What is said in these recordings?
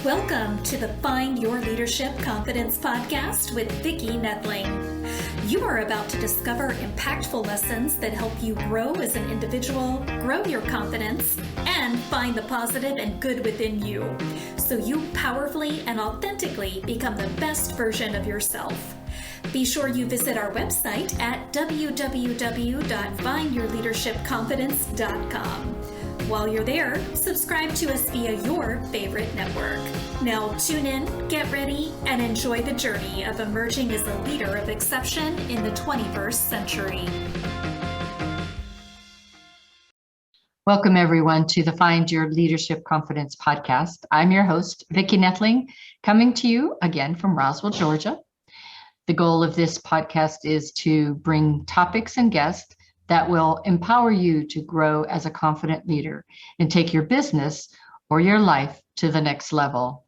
Welcome to the Find Your Leadership Confidence podcast with Vicki Nedling. You are about to discover impactful lessons that help you grow as an individual, grow your confidence, and find the positive and good within you, so you powerfully and authentically become the best version of yourself. Be sure you visit our website at www.findyourleadershipconfidence.com. While you're there, subscribe to us via your favorite network. Now tune in, get ready, and enjoy the journey of emerging as a leader of exception in the 21st century. Welcome, everyone, to the Find Your Leadership Confidence podcast. I'm your host, Vicki Nedling, coming to you again from Roswell, Georgia. The goal of this podcast is to bring topics and guests that will empower you to grow as a confident leader and take your business or your life to the next level.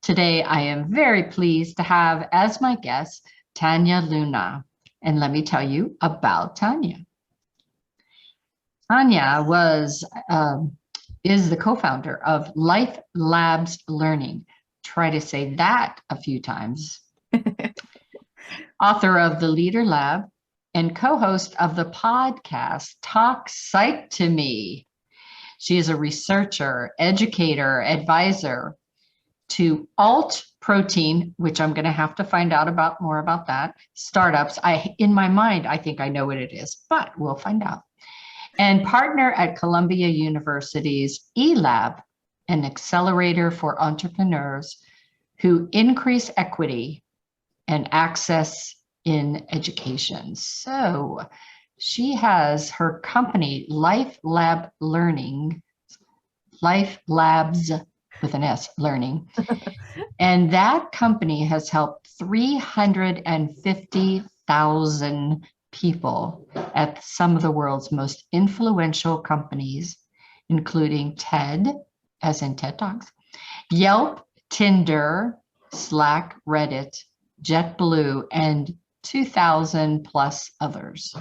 Today, I am very pleased to have as my guest, Tania Luna. And let me tell you about Tania. Tania is the co-founder of LifeLabs Learning. Try to say that a few times. Author of the Leader Lab and co-host of the podcast Talk Psych to Me. She is a researcher, educator, advisor to alt protein, which I'm going to have to find out more about that, startups. In my mind, I think I know what it is, but we'll find out. And partner at Columbia University's eLab, an accelerator for entrepreneurs who increase equity and access in education. So she has her company, LifeLab Learning, LifeLabs with an S, Learning. And that company has helped 350,000 people at some of the world's most influential companies, including TED, as in TED Talks, Yelp, Tinder, Slack, Reddit, JetBlue, and 2,000 plus others.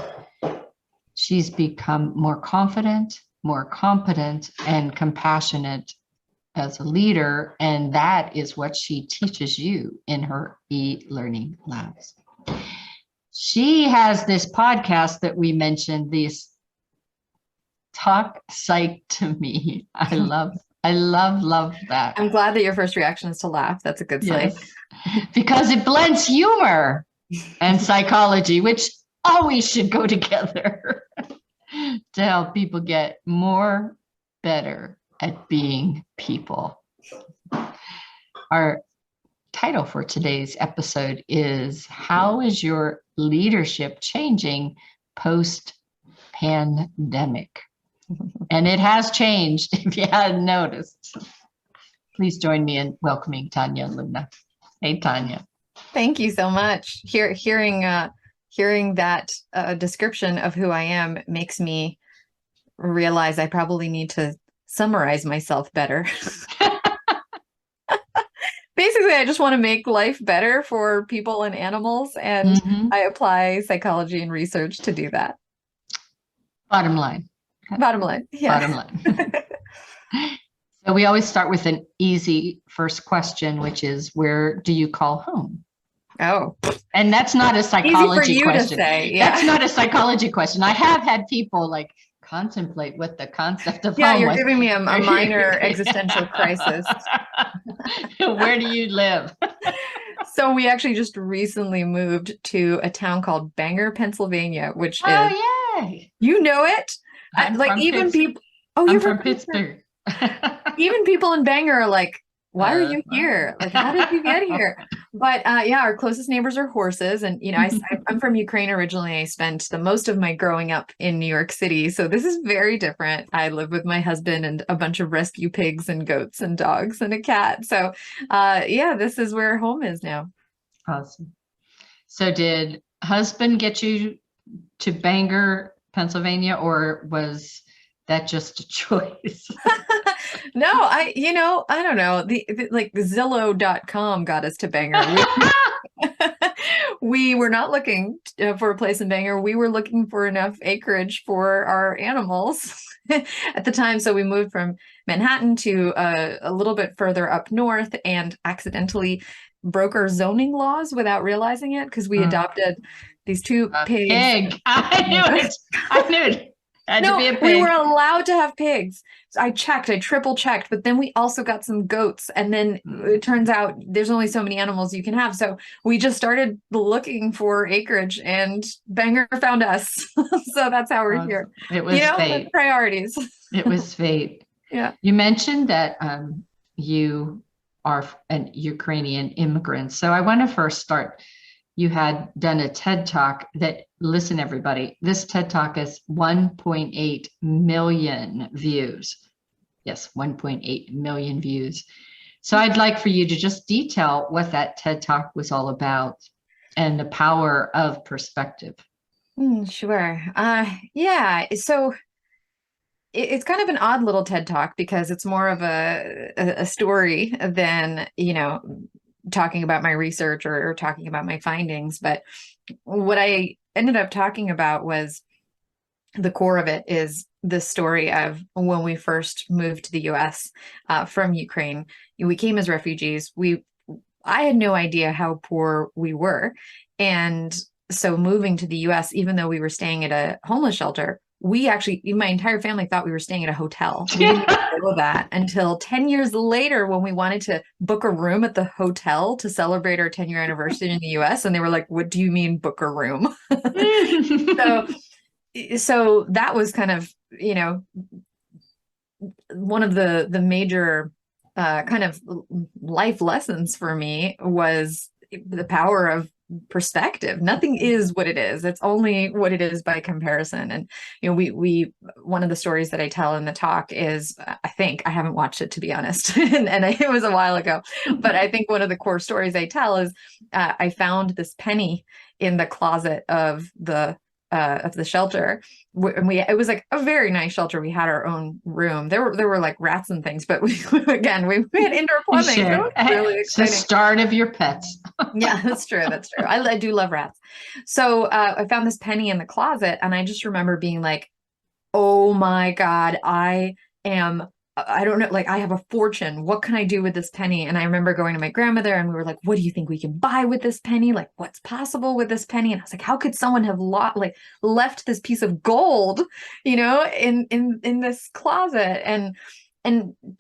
She's become more confident, more competent, and compassionate as a leader, and that is what she teaches you in her e-learning labs. She has this podcast that we mentioned, this Talk Psych to Me. I love that. I'm glad that your first reaction is to laugh. That's a good sign. Yes, because it blends humor and psychology, which always should go together to help people get better at being people. Our title for today's episode is How is Your Leadership Changing Post-Pandemic? And it has changed, if you hadn't noticed. Please join me in welcoming Tania Luna. Hey, Tania. Thank you so much. Hearing that description of who I am makes me realize I probably need to summarize myself better. Basically, I just want to make life better for people and animals, and I apply psychology and research to do that. Bottom line. Yeah. Bottom line. So we always start with an easy first question, which is, where do you call home? Oh. And that's not a psychology easy for you question. To say, yeah. That's not a psychology question. I have had people contemplate what the concept of home was. Yeah, you're giving me a minor existential crisis. Where do you live? So we actually just recently moved to a town called Bangor, Pennsylvania, which is... Oh, yay. You know it? Even people... Oh, you're from Pittsburgh. Even people in Bangor are like, why are you here? How did you get here? But our closest neighbors are horses. And, I'm from Ukraine originally. I spent the most of my growing up in New York City. So this is very different. I live with my husband and a bunch of rescue pigs and goats and dogs and a cat. So this is where home is now. Awesome. So did husband get you to Bangor, Pennsylvania, or was that just a choice? No, I don't know. The Zillow.com got us to Bangor. we were not looking for a place in Bangor. We were looking for enough acreage for our animals at the time. So we moved from Manhattan to a little bit further up north and accidentally broke our zoning laws without realizing it because we adopted these two pigs. Pig. I knew it. I knew it. Had to be a pig. We were allowed to have pigs. So I triple checked, but then we also got some goats. And then it turns out there's only so many animals you can have. So we just started looking for acreage and Bangor found us. So that's how we're here. It was fate. Priorities. It was fate. Yeah. You mentioned that you are an Ukrainian immigrant. So I want to first start. You had done a TED Talk that, listen, everybody, this TED Talk is 1.8 million views. Yes, 1.8 million views. So I'd like for you to just detail what that TED Talk was all about and the power of perspective. Sure. Yeah. So it's kind of an odd little TED Talk because it's more of a story than, talking about my research or talking about my findings. But what I ended up talking about was the core of it is the story of when we first moved to the US from Ukraine. We came as refugees. I had no idea how poor we were. And so moving to the US, even though we were staying at a homeless shelter, my entire family thought we were staying at a hotel. We didn't know that until 10 years later when we wanted to book a room at the hotel to celebrate our 10-year anniversary in the US. And they were like, what do you mean book a room? So that was kind of, one of the major kind of life lessons for me was the power of perspective. Nothing is what it is. It's only what it is by comparison. And we one of the stories that I tell in the talk is, I haven't watched it, to be honest, and it was a while ago, but I think one of the core stories I tell is I found this penny in the closet of the shelter. And it was like a very nice shelter. We had our own room. There were like rats and things, but we had indoor plumbing. So it was really exciting. It's the start of your pets. Yeah, that's true. That's true. I do love rats. So I found this penny in the closet and I just remember being like, oh my God, I don't know, like I have a fortune. What can I do with this penny? And I remember going to my grandmother and we were like, what do you think we can buy with this penny? Like what's possible with this penny? And I was like, how could someone have left this piece of gold, in this closet? And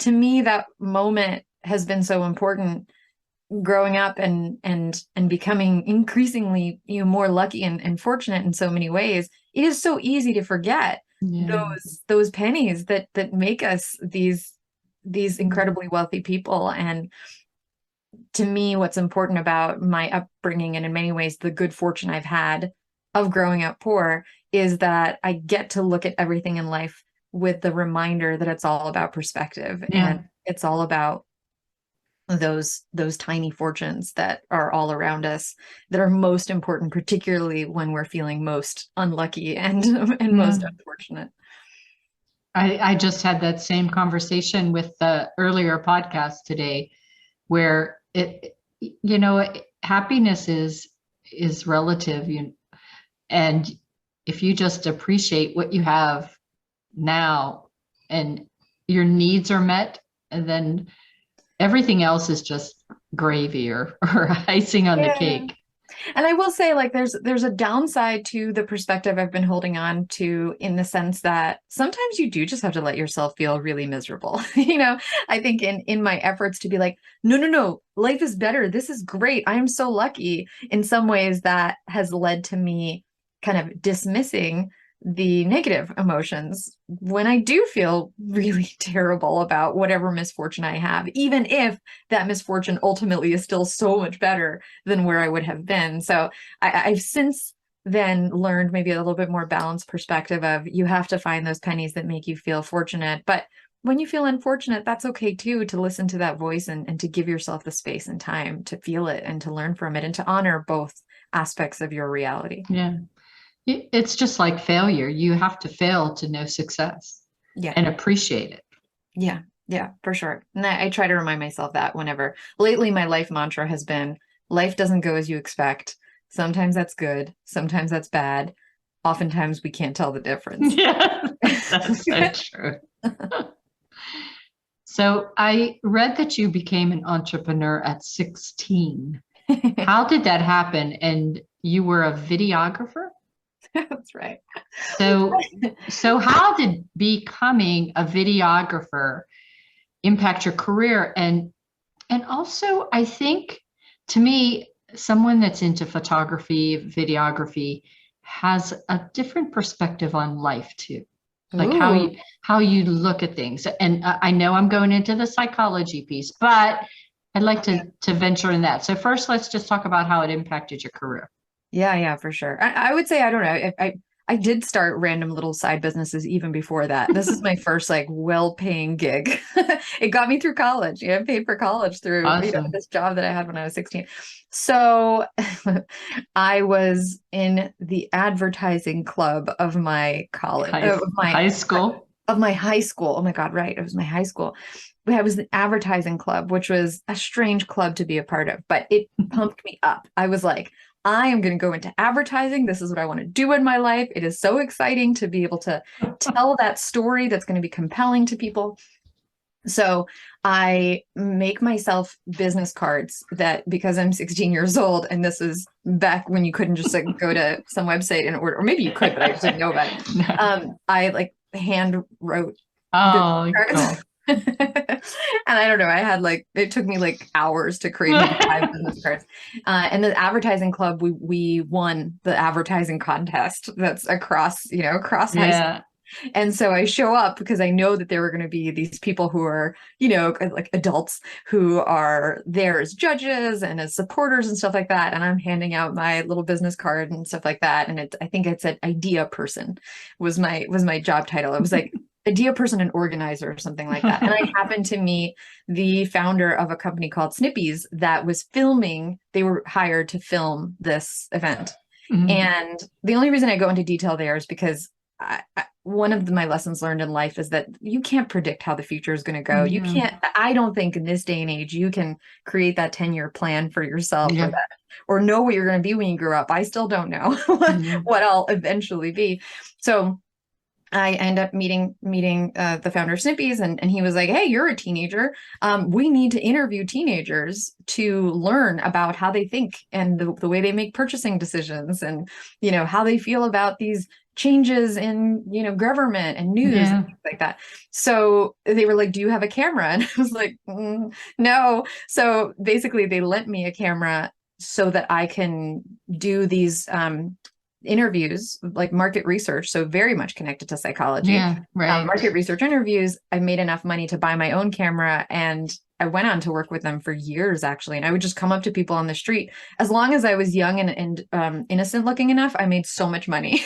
to me, that moment has been so important growing up and becoming increasingly, more lucky and fortunate in so many ways. It is so easy to forget those pennies that make us these incredibly wealthy people. And to me, what's important about my upbringing and in many ways the good fortune I've had of growing up poor is that I get to look at everything in life with the reminder that it's all about perspective and it's all about those tiny fortunes that are all around us that are most important, particularly when we're feeling most unlucky and most unfortunate. I just had that same conversation with the earlier podcast today, where happiness is relative, and if you just appreciate what you have now and your needs are met, and then everything else is just gravy or icing on the cake. And I will say, like, there's a downside to the perspective I've been holding on to, in the sense that sometimes you do just have to let yourself feel really miserable. I think in my efforts to be like, no, life is better. This is great. I am so lucky. In some ways that has led to me kind of dismissing the negative emotions when I do feel really terrible about whatever misfortune I have, even if that misfortune ultimately is still so much better than where I would have been. So I've since then learned maybe a little bit more balanced perspective of you have to find those pennies that make you feel fortunate. But when you feel unfortunate, that's okay too, to listen to that voice and to give yourself the space and time to feel it and to learn from it and to honor both aspects of your reality. Yeah. It's just like failure. You have to fail to know success and appreciate it. Yeah, for sure. And I try to remind myself that whenever. Lately, my life mantra has been, life doesn't go as you expect. Sometimes that's good. Sometimes that's bad. Oftentimes we can't tell the difference. Yeah, that's so true. So I read that you became an entrepreneur at 16. How did that happen? And you were a videographer? That's right. So how did becoming a videographer impact your career? And also, I think, to me, someone that's into photography, videography has a different perspective on life too. Like Ooh. how you look at things. And I know I'm going into the psychology piece, but I'd like to venture in that. So first, let's just talk about how it impacted your career. Yeah, for sure. I would say, I don't know. I did start random little side businesses even before that. This is my first like well-paying gig. It got me through college. I paid for college through, Awesome. this job that I had when I was 16. So I was in the advertising club of my college, High school. of my high school. Oh my God, right. It was my high school. I was the advertising club, which was a strange club to be a part of, but it pumped me up. I was like, I am going to go into advertising. This is what I want to do in my life. It is so exciting to be able to tell that story that's going to be compelling to people. So I make myself business cards that, because I'm 16 years old, and this is back when you couldn't just like go to some website and order, or maybe you could, but I just didn't know about it. I like hand wrote Oh, business cool. cards. And I don't know, I had like, it took me like hours to create maybe 5 business cards. And the advertising club, we won the advertising contest that's across high school. Yeah. And so I show up because I know that there were going to be these people who are, like adults who are there as judges and as supporters and stuff like that. And I'm handing out my little business card and stuff like that. And I think it said idea person was my job title. It was like idea person and organizer or something like that. And I happened to meet the founder of a company called Snippies that was filming. They were hired to film this event. Mhm. And the only reason I go into detail there is because one of my lessons learned in life is that you can't predict how the future is going to go. You can't, I don't think in this day and age, you can create that 10-year plan for yourself or that, or know what you're going to be when you grow up. I still don't know what I'll eventually be. So I end up meeting the founder of Snippies, and he was like, hey, you're a teenager. We need to interview teenagers to learn about how they think and the way they make purchasing decisions, and how they feel about these changes in government and news and things like that. So they were like, do you have a camera? And I was like, no. So basically they lent me a camera so that I can do these interviews, like market research, so very much connected to psychology. Market research interviews. I made enough money to buy my own camera, and I went on to work with them for years, actually. And I would just come up to people on the street. As long as I was young and innocent looking enough, I made so much money.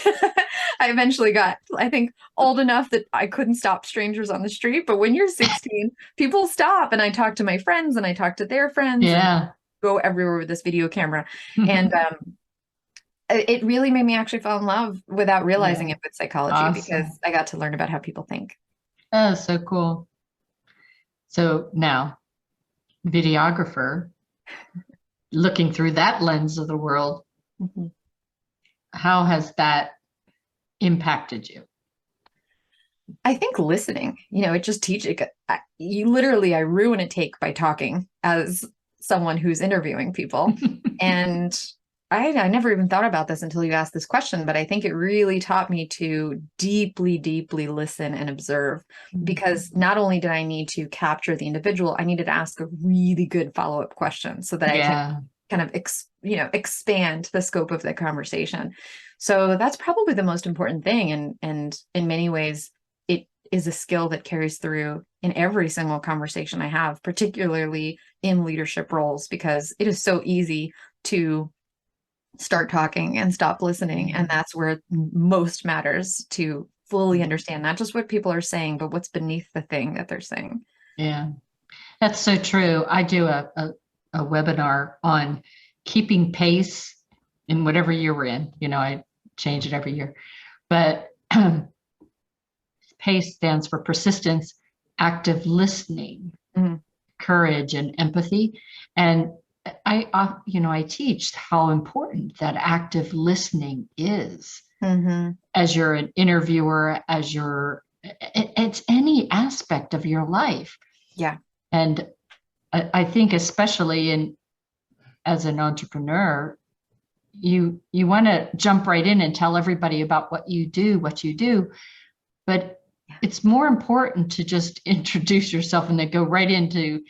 I eventually got, I think, old enough that I couldn't stop strangers on the street. But when you're 16, people stop, and I talk to my friends and I talk to their friends and go everywhere with this video camera. And it really made me actually fall in love without realizing it with psychology, because I got to learn about how people think. Oh, so cool. So now, videographer, looking through that lens of the world, how has that impacted you? I think listening, it just teaches you. Literally, I ruin a take by talking as someone who's interviewing people. And I never even thought about this until you asked this question, but I think it really taught me to deeply, deeply listen and observe, because not only did I need to capture the individual, I needed to ask a really good follow-up question so that I can kind of, expand the scope of the conversation. So that's probably the most important thing. And in many ways, it is a skill that carries through in every single conversation I have, particularly in leadership roles, because it is so easy to start talking and stop listening. And that's where it most matters, to fully understand not just what people are saying, but what's beneath the thing that they're saying. Yeah, that's so true. I do a webinar on keeping pace in whatever year we're in. I change it every year, but PACE stands for persistence, active listening, courage, and empathy. And I teach how important that active listening is Mm-hmm. as you're an interviewer, it's any aspect of your life. Yeah. And I think especially as an entrepreneur, you want to jump right in and tell everybody about what you do, but it's more important to just introduce yourself and then go right into,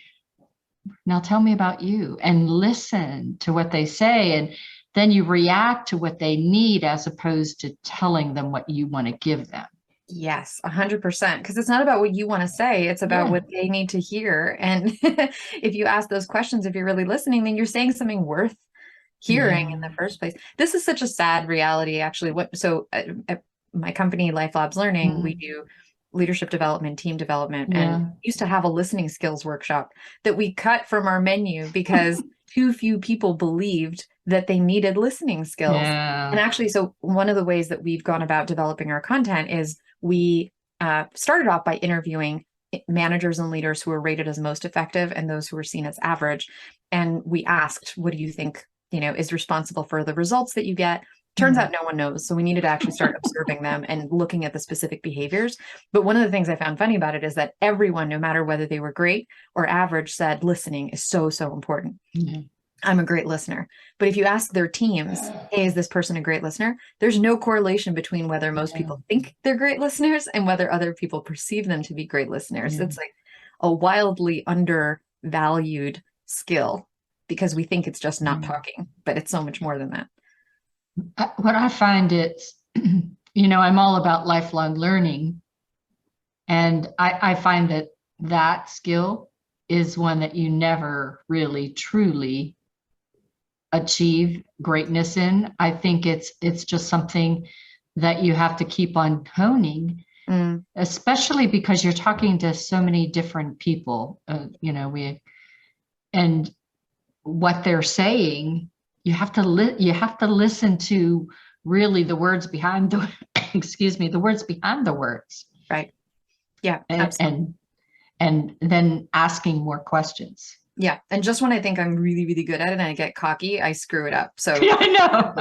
now tell me about you, and listen to what they say, and then you react to what they need as opposed to telling them what you want to give them. Yes, 100%. Because it's not about what you want to say, it's about what they need to hear. And if you ask those questions, if you're really listening, then you're saying something worth hearing in the first place. This is such a sad reality, actually. At my company, LifeLabs Learning, we do leadership development, team development, and used to have a listening skills workshop that we cut from our menu because too few people believed that they needed listening skills. And actually, so one of the ways that we've gone about developing our content is we started off by interviewing managers and leaders who were rated as most effective and those who were seen as average. And we asked, what do you think, is responsible for the results that you get? Turns out no one knows. So we needed to actually start observing them and looking at the specific behaviors. But one of the things I found funny about it is that everyone, no matter whether they were great or average, said listening is so, so important. I'm a great listener. But if you ask their teams, hey, is this person a great listener? There's no correlation between whether most people think they're great listeners and whether other people perceive them to be great listeners. It's like a wildly undervalued skill because we think it's just not talking, but it's so much more than that. What I find I'm all about lifelong learning. And I find that skill is one that you never really truly achieve greatness in. I think it's just something that you have to keep on honing, especially because you're talking to so many different people, and what they're saying, you have to listen to really the words behind the the words behind the words. Right. Yeah. And then asking more questions. Yeah. And just when I think I'm really, really good at it and I get cocky, I screw it up. So I know.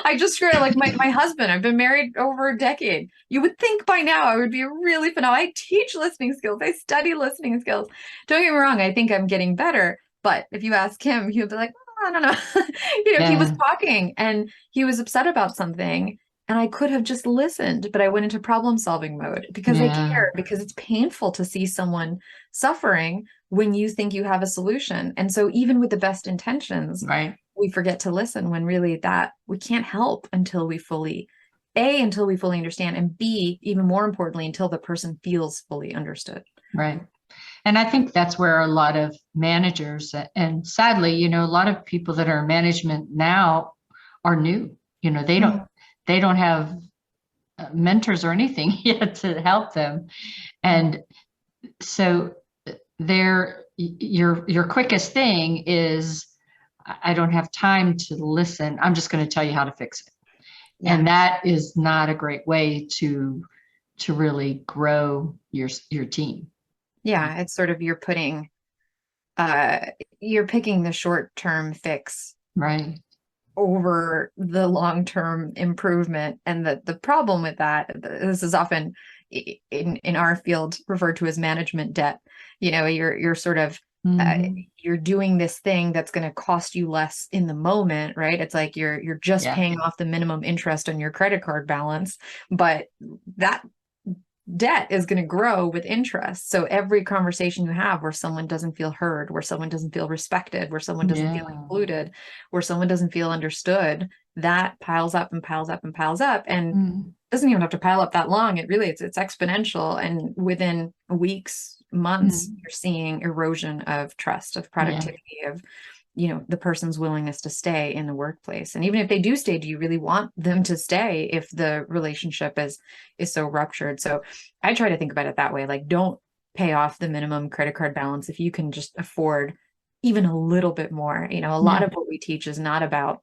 I just screw it. Like my husband, I've been married over a decade. You would think by now I would be really phenomenal. I teach listening skills. I study listening skills. Don't get me wrong. I think I'm getting better. But if you ask him, he'll be like, oh, I don't know. He was talking and he was upset about something. And I could have just listened, but I went into problem solving mode because I care, because it's painful to see someone suffering when you think you have a solution. And so even with the best intentions, we forget to listen when really that we can't help until we fully understand, and B, even more importantly, until the person feels fully understood. Right. And I think that's where a lot of managers, and sadly, a lot of people that are in management now are new. They don't have mentors or anything yet to help them. And so your quickest thing is, I don't have time to listen. I'm just going to tell you how to fix it. Yeah. And that is not a great way to really grow your team. Yeah. It's sort of, you're picking the short-term fix. Right. Over the long-term improvement. And the problem with that, this is often in our field referred to as management debt. You're sort of, you're doing this thing that's going to cost you less in the moment, right? It's like you're just paying off the minimum interest on your credit card balance, but that debt is going to grow with interest. So every conversation you have where someone doesn't feel heard, where someone doesn't feel respected, where someone doesn't feel included, where someone doesn't feel understood, that piles up and piles up and piles up, and doesn't even have to pile up that long. It's exponential. And within weeks, months, you're seeing erosion of trust, of productivity, of the person's willingness to stay in the workplace. And even if they do stay, do you really want them to stay if the relationship is so ruptured? So I try to think about it that way. Like, don't pay off the minimum credit card balance if you can just afford even a little bit more. A lot of what we teach is not about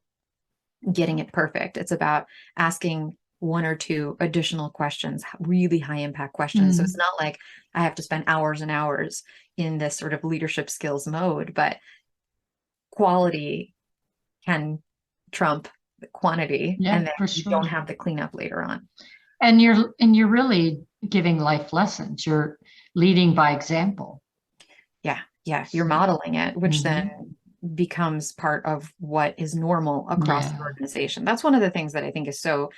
getting it perfect. It's about asking one or two additional questions, really high impact questions. So it's not like I have to spend hours and hours in this sort of leadership skills mode, but quality can trump the quantity, and then for you sure. don't have the cleanup later on. And you're really giving life lessons. You're leading by example. Yeah, you're modeling it, which then becomes part of what is normal across the organization. That's one of the things that I think is so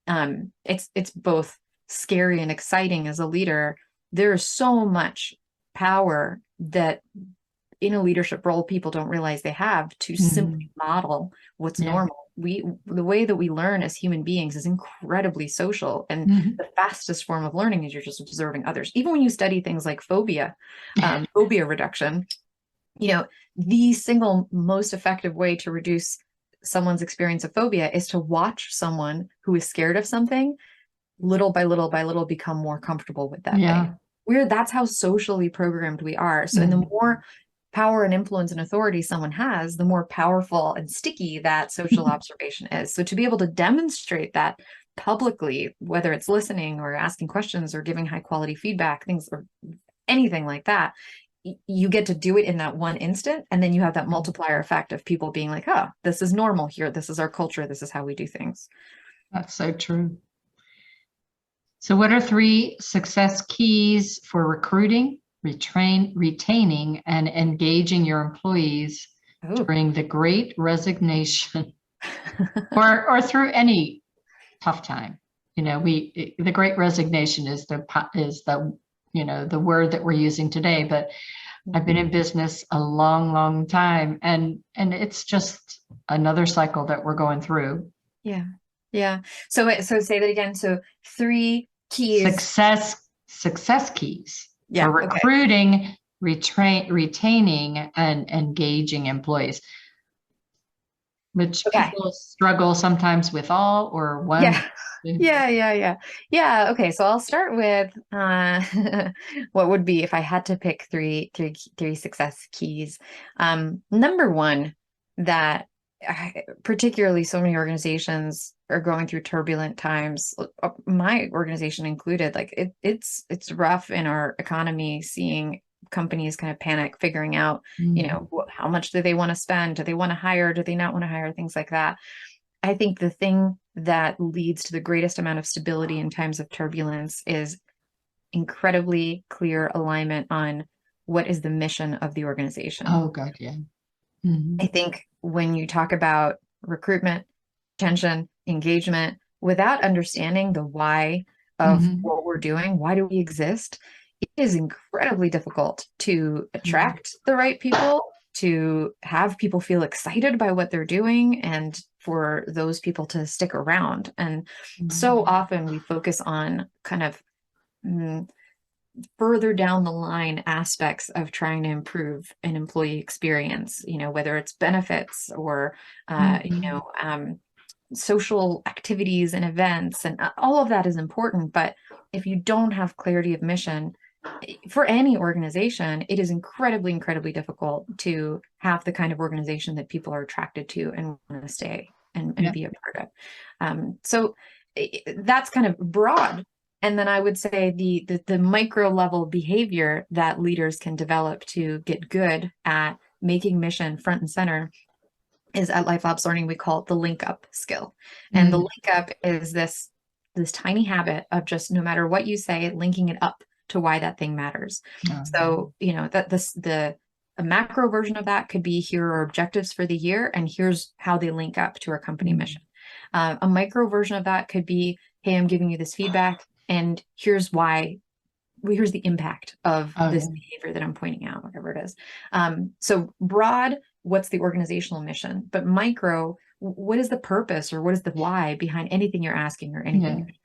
it's both scary and exciting as a leader. There is so much power that in a leadership role people don't realize they have to simply model what's normal. The way that we learn as human beings is incredibly social, and the fastest form of learning is you're just observing others. Even when you study things like phobia reduction, the single most effective way to reduce someone's experience of phobia is to watch someone who is scared of something little by little by little become more comfortable with that thing. That's how socially programmed we are. So and the more power and influence and authority someone has, the more powerful and sticky that social observation is. So to be able to demonstrate that publicly, whether it's listening or asking questions or giving high quality feedback, things or anything like that, you get to do it in that one instant. And then you have that multiplier effect of people being like, oh, this is normal here. This is our culture. This is how we do things. That's so true. So what are 3 success keys for recruiting, retaining, and engaging your employees during the Great Resignation or through any tough time? The Great Resignation is the word that we're using today, but I've been in business a long, long time, and it's just another cycle that we're going through. Yeah. So say that again. So 3 keys. Success keys for recruiting, retaining, and engaging employees, which people struggle sometimes with all or one. Yeah. Okay. So I'll start with what would be if I had to pick three success keys. Number one, that particularly so many organizations are going through turbulent times, my organization included. Like it's rough in our economy, seeing companies kind of panic, figuring out, how much do they want to spend? Do they want to hire? Do they not want to hire? Things like that. I think the thing that leads to the greatest amount of stability in times of turbulence is incredibly clear alignment on what is the mission of the organization. Oh, God, yeah. I think when you talk about recruitment, retention, engagement, without understanding the why of what we're doing, why do we exist, it is incredibly difficult to attract the right people, to have people feel excited by what they're doing, and for those people to stick around. And so often we focus on kind of further down the line aspects of trying to improve an employee experience, whether it's benefits or, social activities and events, and all of that is important. But if you don't have clarity of mission for any organization, it is incredibly, incredibly difficult to have the kind of organization that people are attracted to and want to stay and be a part of. So that's kind of broad. And then I would say the micro level behavior that leaders can develop to get good at making mission front and center is at LifeLabs Learning, we call it the link up skill. And the link up is this tiny habit of just, no matter what you say, linking it up to why that thing matters. So, that a macro version of that could be, here are objectives for the year, and here's how they link up to our company mission. A micro version of that could be, hey, I'm giving you this feedback, and here's why. Here's the impact of this behavior that I'm pointing out, whatever it is. So broad, what's the organizational mission? But micro, what is the purpose or what is the why behind anything you're asking or anything you're doing?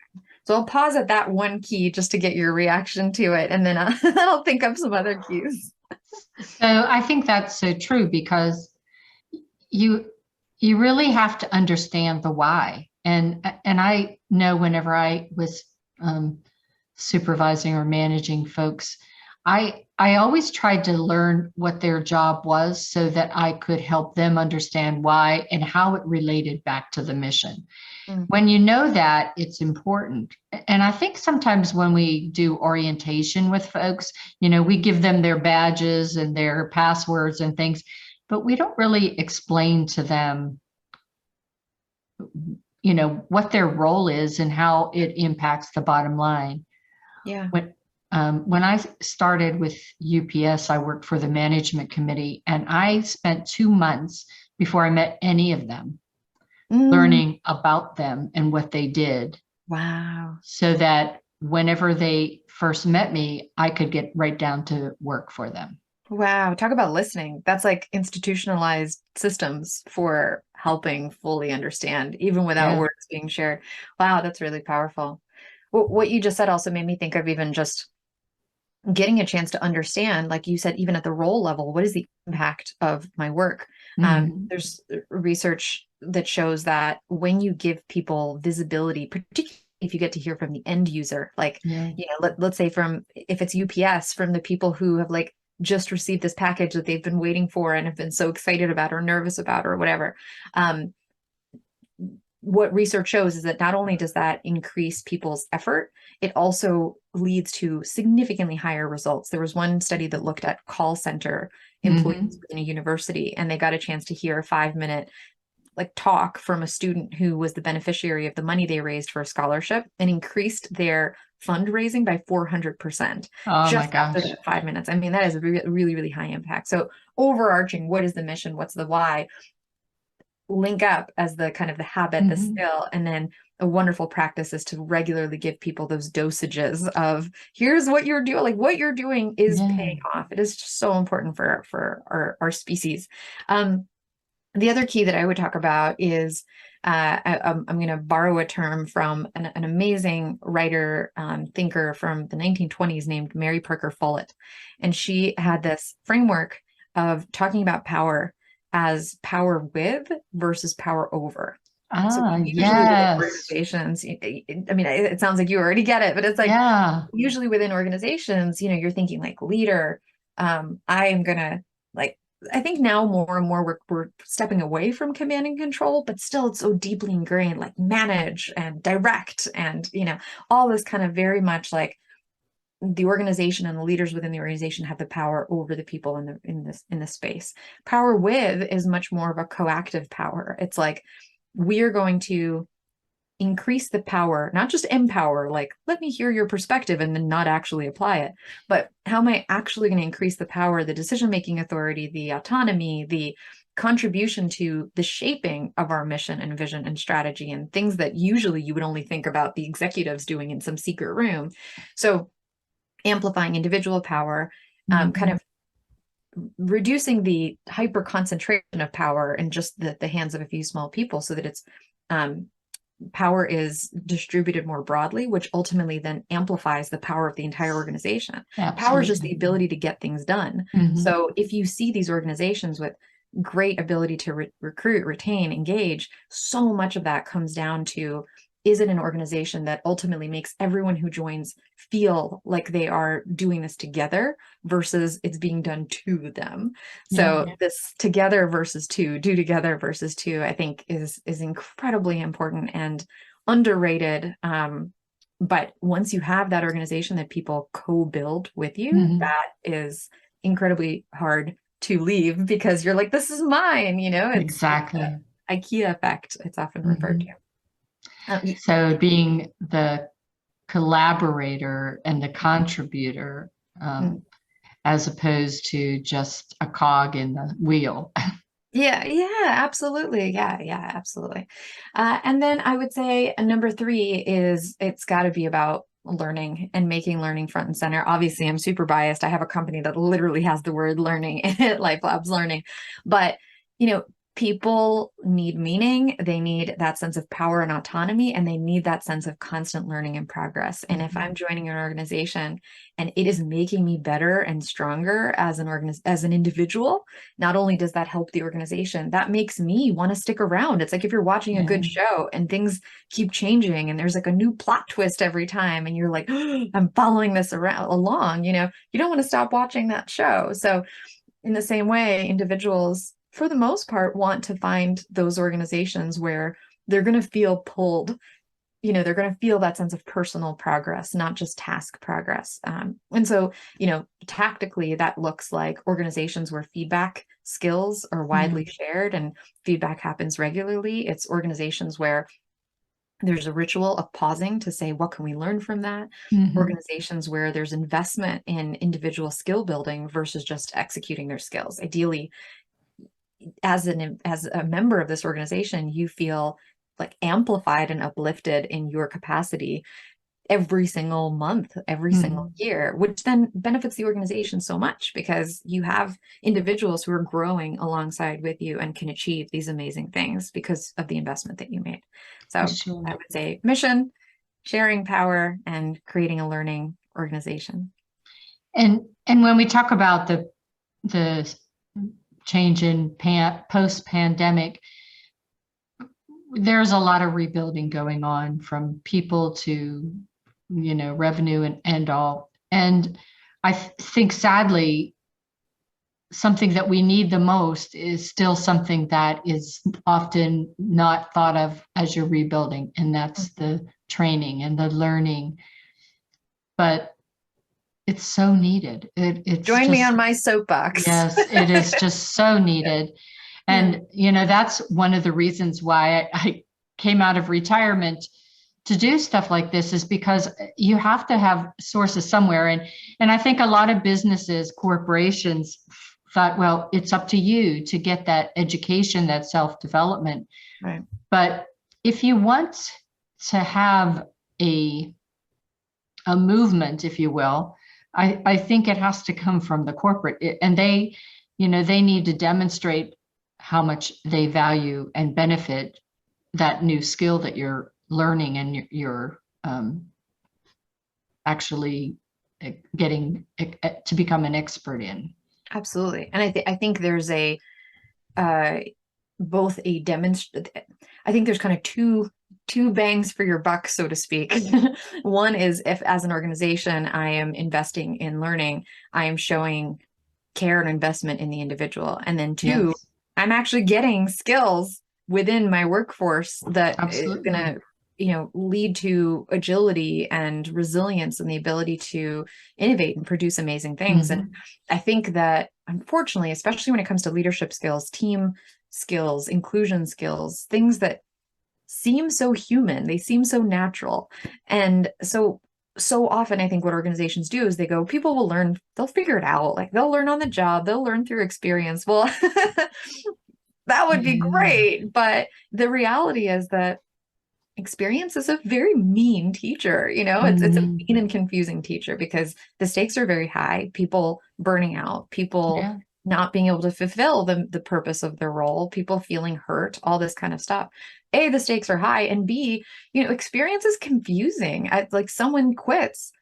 So I'll pause at that one key just to get your reaction to it, and then I'll think up some other keys. So I think that's so true, because you really have to understand the why. And I know whenever I was supervising or managing folks, I always tried to learn what their job was so that I could help them understand why and how it related back to the mission. When you know that, it's important. And I think sometimes when we do orientation with folks, we give them their badges and their passwords and things, but we don't really explain to them, what their role is and how it impacts the bottom line. Yeah. When I started with UPS, I worked for the management committee, and I spent 2 months before I met any of them, learning about them and what they did. Wow. So that whenever they first met me, I could get right down to work for them. Wow. Talk about listening. That's like institutionalized systems for helping fully understand, even without words being shared. Wow. That's really powerful. What you just said also made me think of even just getting a chance to understand, like you said, even at the role level, what is the impact of my work? There's research that shows that when you give people visibility, particularly if you get to hear from the end user, like, let's say if it's UPS, from the people who have like just received this package that they've been waiting for and have been so excited about or nervous about or whatever. What research shows is that not only does that increase people's effort, it also leads to significantly higher results. There was one study that looked at call center employees within a university, and they got a chance to hear a 5-minute like talk from a student who was the beneficiary of the money they raised for a scholarship, and increased their fundraising by 400%. Oh my Just after gosh. that 5 minutes. I mean, that is really, really high impact. So overarching, what is the mission? What's the why? Link up as the kind of the habit, the skill, and then a wonderful practice is to regularly give people those dosages of here's what you're doing. Like what you're doing is paying off. It is just so important for our species. The other key that I would talk about is I'm going to borrow a term from an amazing writer, thinker from the 1920s named Mary Parker Follett. And she had this framework of talking about power as power with versus power over. So usually within organizations, I mean, it sounds like you already get it, but it's like usually within organizations, you're thinking like leader, I am going to like, I think now more and more we're stepping away from command and control, but still it's so deeply ingrained, like manage and direct and, all this kind of very much like the organization and the leaders within the organization have the power over the people in this space. Power with is much more of a coactive power. It's like we are going to increase the power, not just empower, like let me hear your perspective and then not actually apply it, but how am I actually going to increase the power, the decision-making authority, the autonomy, the contribution to the shaping of our mission and vision and strategy and things that usually you would only think about the executives doing in some secret room. So amplifying individual power, kind of reducing the hyper concentration of power in just the hands of a few small people so that it's power is distributed more broadly, which ultimately then amplifies the power of the entire organization. Absolutely. Power is just the ability to get things done. So if you see these organizations with great ability to recruit, retain, engage, so much of that comes down to, is it an organization that ultimately makes everyone who joins feel like they are doing this together versus it's being done to them? So this together versus do together versus to, I think is incredibly important and underrated. But once you have that organization that people co-build with you, that is incredibly hard to leave because you're like, this is mine, it's exactly the IKEA effect. It's often referred to. So being the collaborator and the contributor, as opposed to just a cog in the wheel. Yeah, absolutely. Yeah, absolutely. And then I would say number 3 is it's got to be about learning and making learning front and center. Obviously, I'm super biased. I have a company that literally has the word learning in it, LifeLabs Learning. But, people need meaning. They need that sense of power and autonomy, and they need that sense of constant learning and progress. And if I'm joining an organization and it is making me better and stronger as an individual, not only does that help the organization, that makes me want to stick around. It's like if you're watching a good show and things keep changing and there's like a new plot twist every time and you're like, oh, I'm following this along, you don't want to stop watching that show. So in the same way, individuals for the most part want to find those organizations where they're going to feel pulled, they're going to feel that sense of personal progress, not just task progress. And so, tactically that looks like organizations where feedback skills are widely shared and feedback happens regularly. It's organizations where there's a ritual of pausing to say, what can we learn from that? Organizations where there's investment in individual skill building versus just executing their skills. Ideally, as a member of this organization, you feel like amplified and uplifted in your capacity every single month, every single year, which then benefits the organization so much because you have individuals who are growing alongside with you and can achieve these amazing things because of the investment that you made. So Sure. I would say mission, sharing power, and creating a learning organization. And when we talk about the change in post-pandemic, there's a lot of rebuilding going on, from people to, revenue and all. And I think, sadly, something that we need the most is still something that is often not thought of as you're rebuilding, and that's the training and the learning. But it's so needed. Join me on my soapbox. Yes, it is just so needed. And, that's one of the reasons why I came out of retirement to do stuff like this, is because you have to have sources somewhere. And I think a lot of businesses, corporations thought, well, it's up to you to get that education, that self-development. Right. But if you want to have a movement, if you will, I think it has to come from the corporate, and they need to demonstrate how much they value and benefit that new skill that you're learning and you're actually getting to become an expert in. Absolutely. And I think there's a both a I think there's kind of two bangs for your buck, so to speak. One is, if as an organization I am investing in learning, I am showing care and investment in the individual. And then two, I'm actually getting skills within my workforce that is going to, lead to agility and resilience and the ability to innovate and produce amazing things. And I think that, unfortunately, especially when it comes to leadership skills, team skills, inclusion skills, things that seem so human, they seem so natural. And so often I think what organizations do is they go, people will learn, they'll figure it out. Like, they'll learn on the job, they'll learn through experience. Well, that would be great. But the reality is that experience is a very mean teacher. It's a mean and confusing teacher, because the stakes are very high. People burning out, people not being able to fulfill the purpose of their role, people feeling hurt, all this kind of stuff. A, the stakes are high, and B, experience is confusing. Like, someone quits,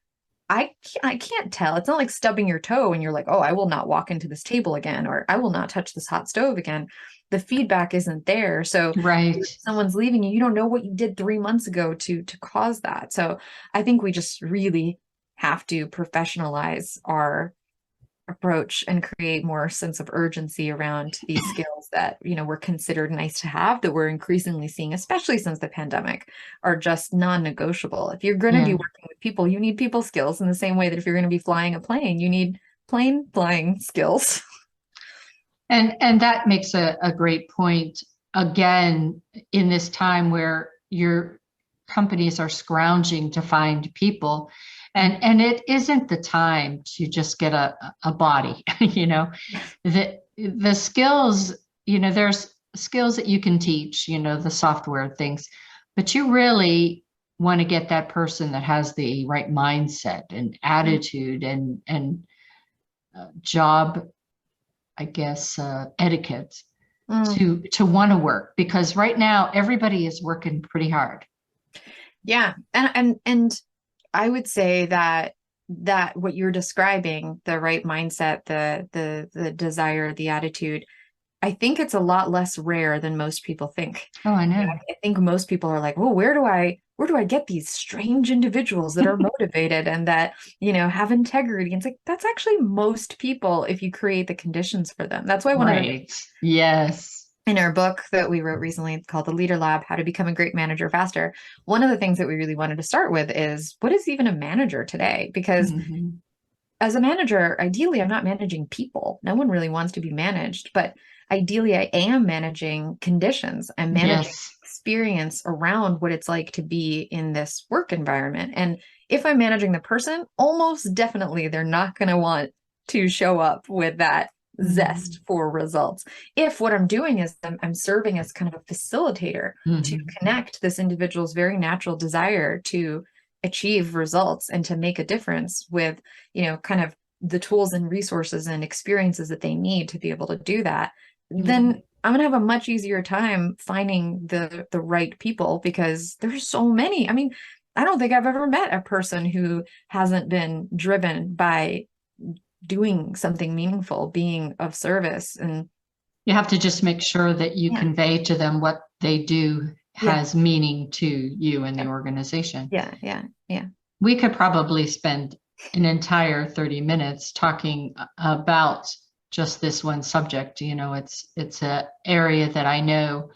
I can't tell. It's not like stubbing your toe and you're like, oh, I will not walk into this table again, or I will not touch this hot stove again. The feedback isn't there. So if someone's leaving you, you don't know what you did 3 months ago to cause that. So I think we just really have to professionalize our approach and create more sense of urgency around these skills that, were considered nice to have, that we're increasingly seeing, especially since the pandemic, are just non-negotiable. If you're going to be working with people, you need people skills, in the same way that if you're going to be flying a plane, you need plane flying skills. And that makes a great point. Again, in this time where your companies are scrounging to find people, and it isn't the time to just get a body, the skills, there's skills that you can teach, the software things, but you really want to get that person that has the right mindset and attitude and job, I guess, etiquette to want to work, because right now everybody is working pretty hard. Yeah. And I would say that what you're describing, the right mindset, the desire, the attitude, I think it's a lot less rare than most people think. Oh, I know. I think most people are like, well, where do I get these strange individuals that are motivated and that, have integrity? And it's like, that's actually most people, if you create the conditions for them. That's why in our book that we wrote recently called The Leader Lab, How to Become a Great Manager Faster, one of the things that we really wanted to start with is, what is even a manager today? Because as a manager, ideally, I'm not managing people. No one really wants to be managed, but ideally, I am managing conditions. I'm managing experience around what it's like to be in this work environment. And if I'm managing the person, almost definitely they're not going to want to show up with that zest for results. If what I'm doing is I'm serving as kind of a facilitator to connect this individual's very natural desire to achieve results and to make a difference with, kind of the tools and resources and experiences that they need to be able to do that, then I'm going to have a much easier time finding the right people, because there's so many. I mean, I don't think I've ever met a person who hasn't been driven by doing something meaningful, being of service. And you have to just make sure that you convey to them what they do has meaning to you and the organization. Yeah. We could probably spend an entire 30 minutes talking about just this one subject. It's an area that I know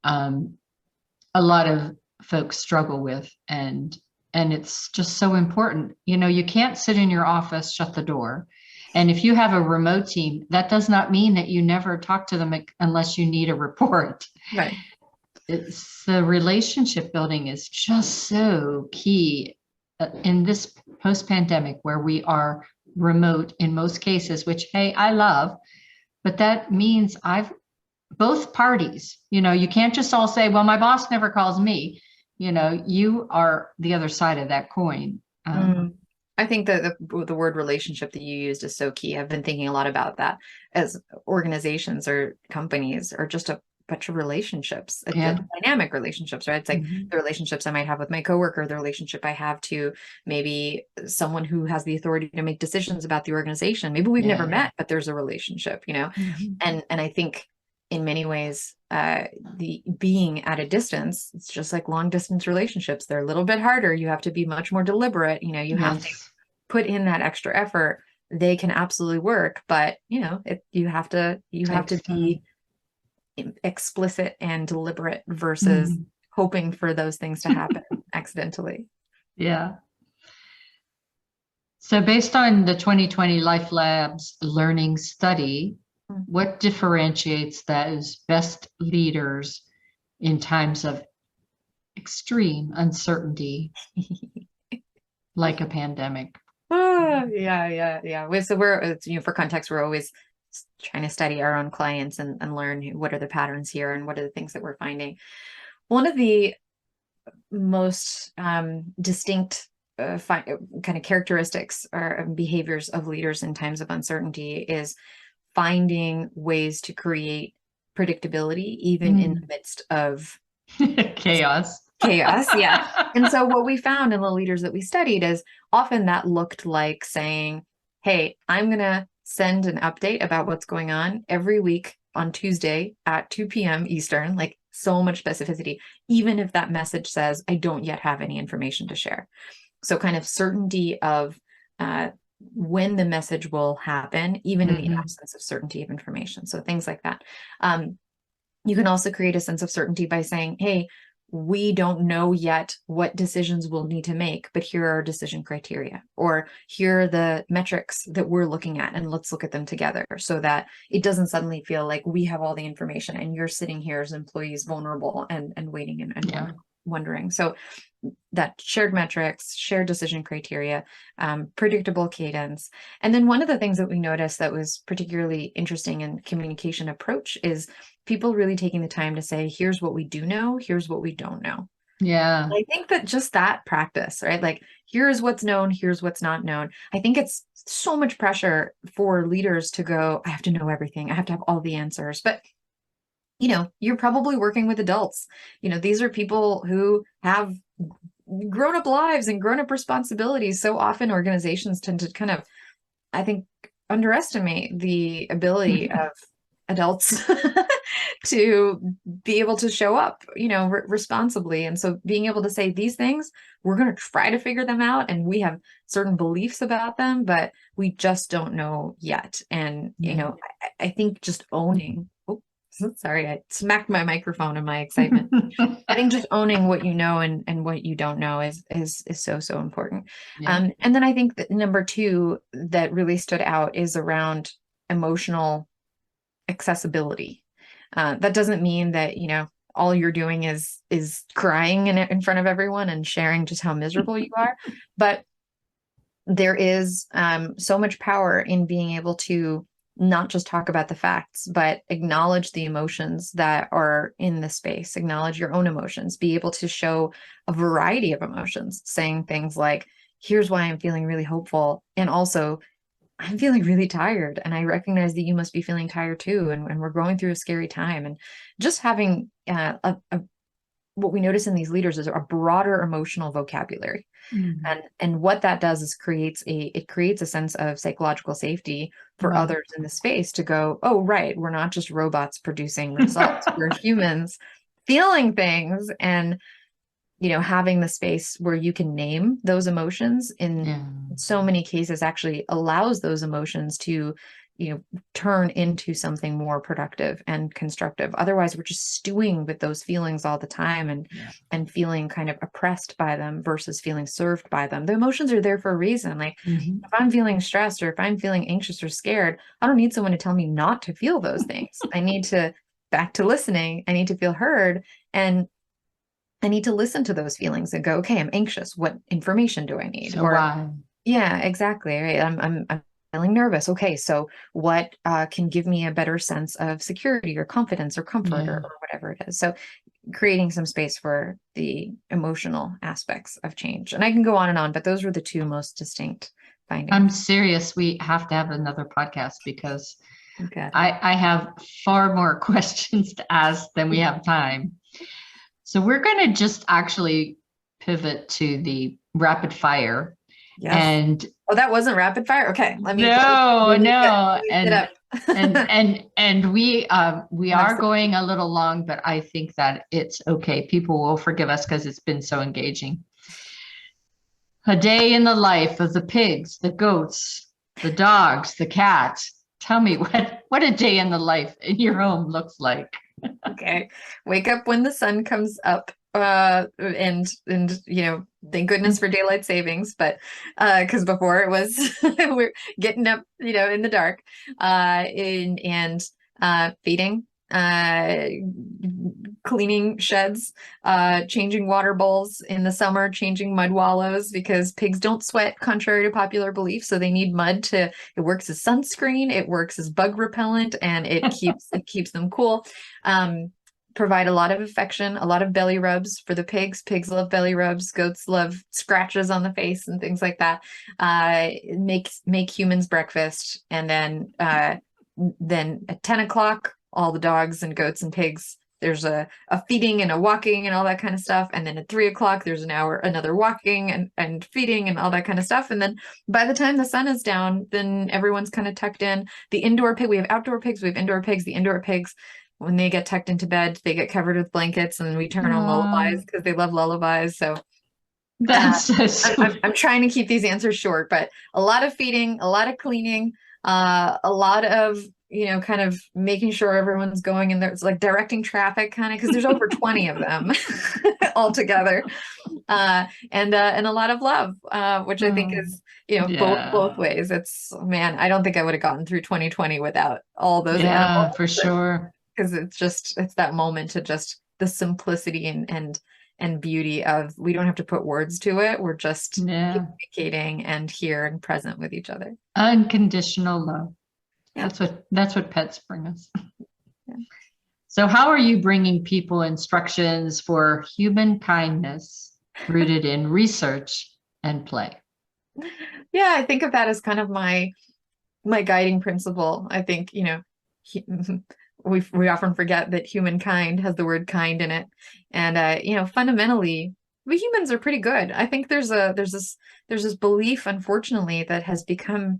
a lot of folks struggle with, and it's just so important. You can't sit in your office, shut the door. And if you have a remote team, that does not mean that you never talk to them unless you need a report. Right. It's the relationship building is just so key in this post-pandemic, where we are remote in most cases, which, hey, I love, but that means both parties, you can't just all say, well, my boss never calls me. You are the other side of that coin. I think that the word relationship that you used is so key. I've been thinking a lot about that, as organizations or companies are just a bunch of relationships, dynamic relationships, right? It's like the relationships I might have with my coworker, the relationship I have to maybe someone who has the authority to make decisions about the organization. Maybe we've never met, but there's a relationship, and I think in many ways, the being at a distance, it's just like long distance relationships. They're a little bit harder. You have to be much more deliberate. You have to put in that extra effort. They can absolutely work, but you have to be explicit and deliberate versus hoping for those things to happen accidentally. Yeah. So based on the 2020 LifeLabs Learning study, what differentiates those best leaders in times of extreme uncertainty, like a pandemic? Yeah. So we're, for context, we're always trying to study our own clients and learn what are the patterns here and what are the things that we're finding. One of the most distinct kind of characteristics or behaviors of leaders in times of uncertainty is finding ways to create predictability, even in the midst of chaos. Yeah. And so what we found in the leaders that we studied is often that looked like saying, hey, I'm going to send an update about what's going on every week on Tuesday at 2 p.m. Eastern, like so much specificity, even if that message says, I don't yet have any information to share. So kind of certainty of when the message will happen, even in the absence of certainty of information. So things like that. You can also create a sense of certainty by saying, hey, we don't know yet what decisions we'll need to make, but here are our decision criteria, or here are the metrics that we're looking at, and let's look at them together, so that it doesn't suddenly feel like we have all the information and you're sitting here as employees vulnerable and waiting and wondering. So that shared metrics, shared decision criteria, predictable cadence. And then one of the things that we noticed that was particularly interesting in communication approach is people really taking the time to say, here's what we do know, here's what we don't know. Yeah. I think that just that practice, right? Like, here's what's known, here's what's not known. I think it's so much pressure for leaders to go, I have to know everything, I have to have all the answers. But you're probably working with adults. These are people who have grown-up lives and grown-up responsibilities. So often organizations tend to kind of, I think, underestimate the ability of adults to be able to show up, responsibly. And so being able to say these things, we're going to try to figure them out, and we have certain beliefs about them, but we just don't know yet. And, I think just owning, Sorry, I smacked my microphone in my excitement. I think just owning what you know and what you don't know is so important. Yeah. And then I think that number two that really stood out is around emotional accessibility. That doesn't mean that, all you're doing is crying in front of everyone and sharing just how miserable you are, but there is so much power in being able to not just talk about the facts, but acknowledge the emotions that are in the space, acknowledge your own emotions, be able to show a variety of emotions, saying things like, here's why I'm feeling really hopeful. And also, I'm feeling really tired. And I recognize that you must be feeling tired too. And we're going through a scary time. And just having what we notice in these leaders is a broader emotional vocabulary. And what that does is creates a sense of psychological safety for Right. others in the space to go, oh, right, we're not just robots producing results. We're humans feeling things, and having the space where you can name those emotions in so many cases actually allows those emotions to turn into something more productive and constructive. Otherwise, we're just stewing with those feelings all the time and feeling kind of oppressed by them versus feeling served by them. The emotions are there for a reason. Like if I'm feeling stressed or if I'm feeling anxious or scared, I don't need someone to tell me not to feel those things. I need to back to listening. I need to feel heard, and I need to listen to those feelings and go, okay, I'm anxious. What information do I need? So why? Yeah, exactly. Right. I'm feeling nervous. Okay, so what can give me a better sense of security or confidence or comfort or whatever it is. So creating some space for the emotional aspects of change. And I can go on and on, but those were the two most distinct findings. I'm serious. We have to have another podcast because Okay. I have far more questions to ask than we have time. So we're going to just actually pivot to the rapid fire. Yes. And that wasn't rapid fire. Okay, let me. No. And and we are going a little long, but I think that it's okay. People will forgive us because it's been so engaging. A day in the life of the pigs, the goats, the dogs, the cats. Tell me what a day in the life in your home looks like. Okay. Wake up when the sun comes up. And thank goodness for daylight savings, but because before it was we're getting up, in the dark, and feeding, cleaning sheds, changing water bowls in the summer, changing mud wallows because pigs don't sweat, contrary to popular belief. So they need mud it works as sunscreen, it works as bug repellent, and it keeps them cool. Provide a lot of affection, a lot of belly rubs for the pigs. Pigs love belly rubs. Goats love scratches on the face and things like that. Make humans breakfast, and then at 10 o'clock, all the dogs and goats and pigs, there's a feeding and a walking and all that kind of stuff. And then at 3 o'clock, there's another walking and feeding and all that kind of stuff. And then by the time the sun is down, then everyone's kind of tucked in. The indoor pig, we have outdoor pigs, we have indoor pigs. The indoor pigs, when they get tucked into bed, they get covered with blankets, and we turn on lullabies because they love lullabies. So that's so sweet. I'm trying to keep these answers short, but a lot of feeding, a lot of cleaning, a lot of kind of making sure everyone's going in there. It's like directing traffic, kind of, because there's over 20 of them altogether, and a lot of love, which I think is both ways. It's, man, I don't think I would have gotten through 2020 without all those animals, for sure. Because it's that moment to just the simplicity and beauty of, we don't have to put words to it. We're just communicating and here and present with each other. Unconditional love. Yeah. That's what pets bring us. Yeah. So how are you bringing people instructions for human kindness rooted in research and play? Yeah, I think of that as kind of my guiding principle. I think, we often forget that humankind has the word kind in it. And, fundamentally, we humans are pretty good. I think there's this belief, unfortunately, that has become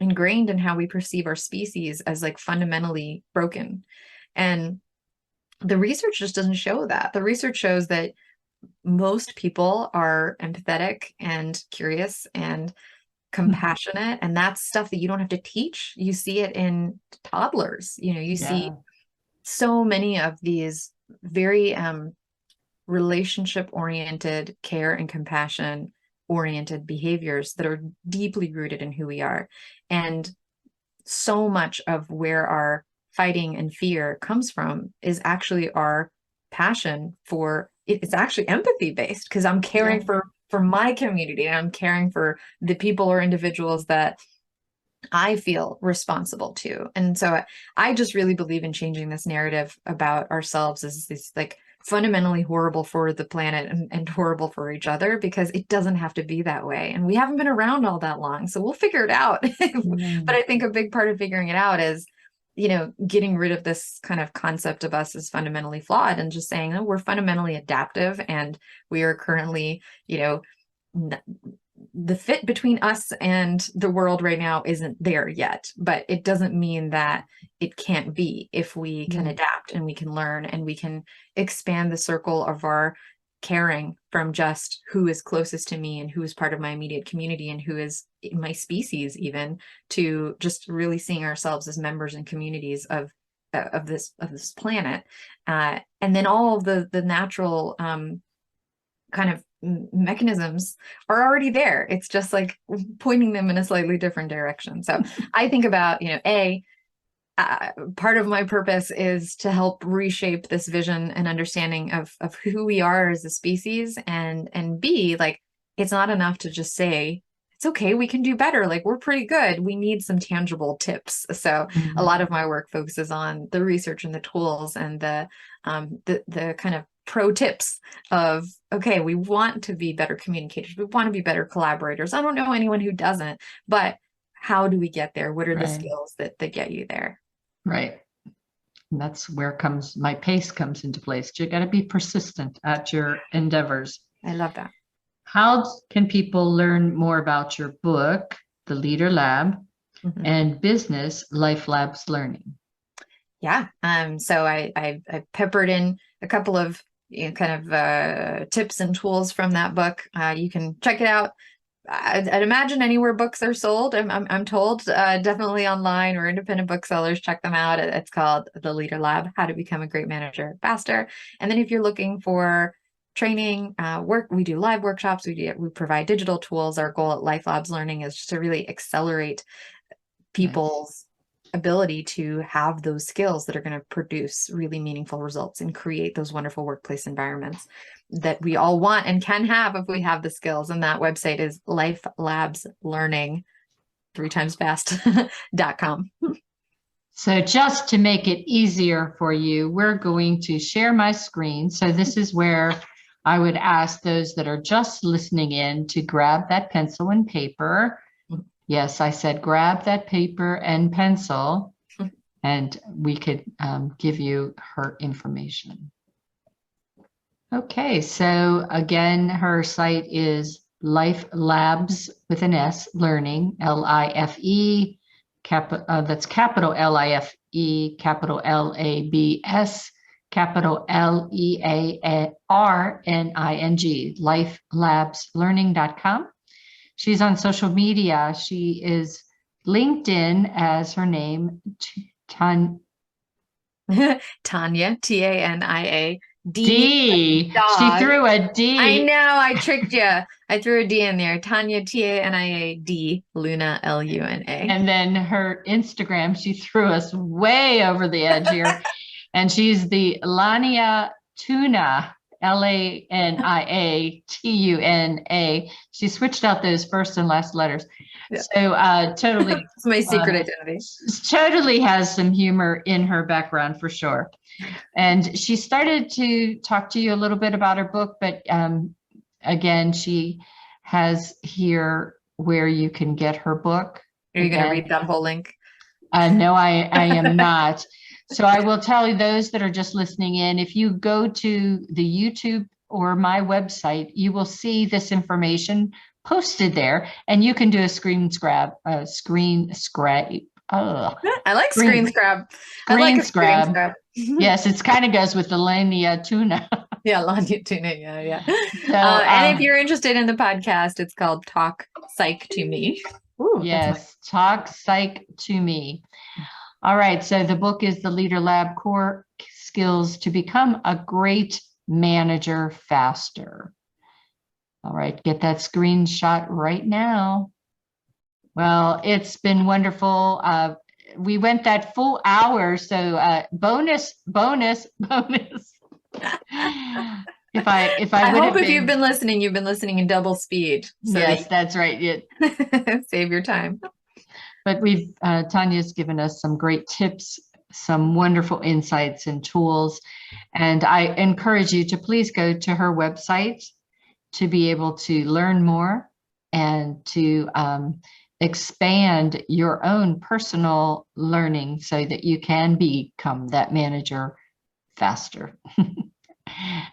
ingrained in how we perceive our species as like fundamentally broken. And the research just doesn't show that. The research shows that most people are empathetic and curious and compassionate, and that's stuff that you don't have to teach. You see it in toddlers. You see so many of these very relationship oriented, care and compassion oriented behaviors that are deeply rooted in who we are. And so much of where our fighting and fear comes from is actually our passion for it's actually empathy based, because I'm caring for my community, and I'm caring for the people or individuals that I feel responsible to. And so I just really believe in changing this narrative about ourselves as this like fundamentally horrible for the planet and horrible for each other, because it doesn't have to be that way. And we haven't been around all that long, so we'll figure it out. But I think a big part of figuring it out is, getting rid of this kind of concept of us as fundamentally flawed and just saying, oh, we're fundamentally adaptive, and we are currently, the fit between us and the world right now isn't there yet, but it doesn't mean that it can't be if we can adapt and we can learn and we can expand the circle of our caring from just who is closest to me and who is part of my immediate community and who is in my species, even, to just really seeing ourselves as members and communities of this planet, and then all of the natural kind of mechanisms are already there. It's just like pointing them in a slightly different direction. So I think about, part of my purpose is to help reshape this vision and understanding of who we are as a species, and B, like, it's not enough to just say, it's okay, we can do better. Like, we're pretty good. We need some tangible tips. So a lot of my work focuses on the research and the tools and the kind of pro tips of, okay, we want to be better communicators. We want to be better collaborators. I don't know anyone who doesn't, but how do we get there? What are the skills that get you there? Right. And that's where my pace comes into place. You got to be persistent at your endeavors. I love that. How can people learn more about your book, The Leader Lab, and business, LifeLabs Learning? Yeah. So I peppered in a couple of tips and tools from that book. You can check it out. I'd imagine anywhere books are sold. I'm told, definitely online or independent booksellers, check them out. It's called The Leader Lab: How to Become a Great Manager Faster. And then if you're looking for training, we do live workshops. We provide digital tools. Our goal at LifeLabs Learning is just to really accelerate people's ability to have those skills that are going to produce really meaningful results and create those wonderful workplace environments that we all want and can have if we have the skills. And that website is LifeLabs Learning, 3 times fast.com. So just to make it easier for you, we're going to share my screen. So this is where I would ask those that are just listening in to grab that pencil and paper. Yes, I said grab that paper and pencil, and we could give you her information. Okay, so again, her site is LifeLabs with an S Learning, L-I-F-E, that's capital L-I-F-E, capital L-A-B-S, capital L-E-A-R-N-I-G, lifelabslearning.com. She's on social media. She is LinkedIn as her name, Tania, Tania, D. She threw a D. I know, I tricked you. I threw a D in there. Tania, Tania, D, Luna, Luna. And then her Instagram, she threw us way over the edge here. And she's the Lania Tuna, Lania-Tuna. She switched out those first and last letters. Yeah. So totally. It's my secret identity. Totally has some humor in her background for sure. And she started to talk to you a little bit about her book, but again, she has here where you can get her book. Are you going to read that whole link? No, I am not. So I will tell you, those that are just listening in, if you go to the YouTube or my website, you will see this information posted there, and you can do a screen scrap. I like screen scrap. I like a screen scrap. Yes, it kind of goes with the Lania Tuna. Yeah, Lania Tuna. Yeah. So, and if you're interested in the podcast, it's called Talk Psych to Me. Ooh, yes, Talk Psych to Me. All right. So the book is The Leader Lab Core Skills to Become a Great Manager Faster. All right. Get that screenshot right now. Well, it's been wonderful. We went that full hour. So bonus. If I hope if you've been listening in double speed. So yes, that's right. Save your time. But Tania's given us some great tips, some wonderful insights and tools. And I encourage you to please go to her website to be able to learn more and to expand your own personal learning so that you can become that manager faster.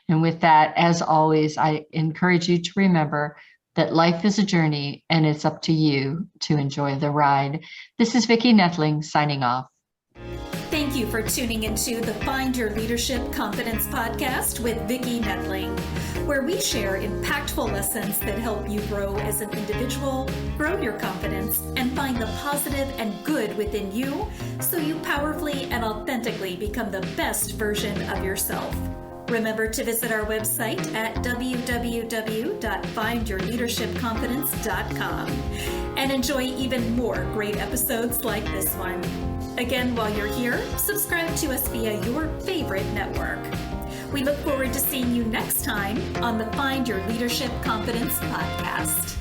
And with that, as always, I encourage you to remember that life is a journey and it's up to you to enjoy the ride. This is Vicki Nettling signing off. Thank you for tuning into the Find Your Leadership Confidence podcast with Vicki Nettling, where we share impactful lessons that help you grow as an individual, grow your confidence, and find the positive and good within you so you powerfully and authentically become the best version of yourself. Remember to visit our website at www.findyourleadershipconfidence.com and enjoy even more great episodes like this one. Again, while you're here, subscribe to us via your favorite network. We look forward to seeing you next time on the Find Your Leadership Confidence podcast.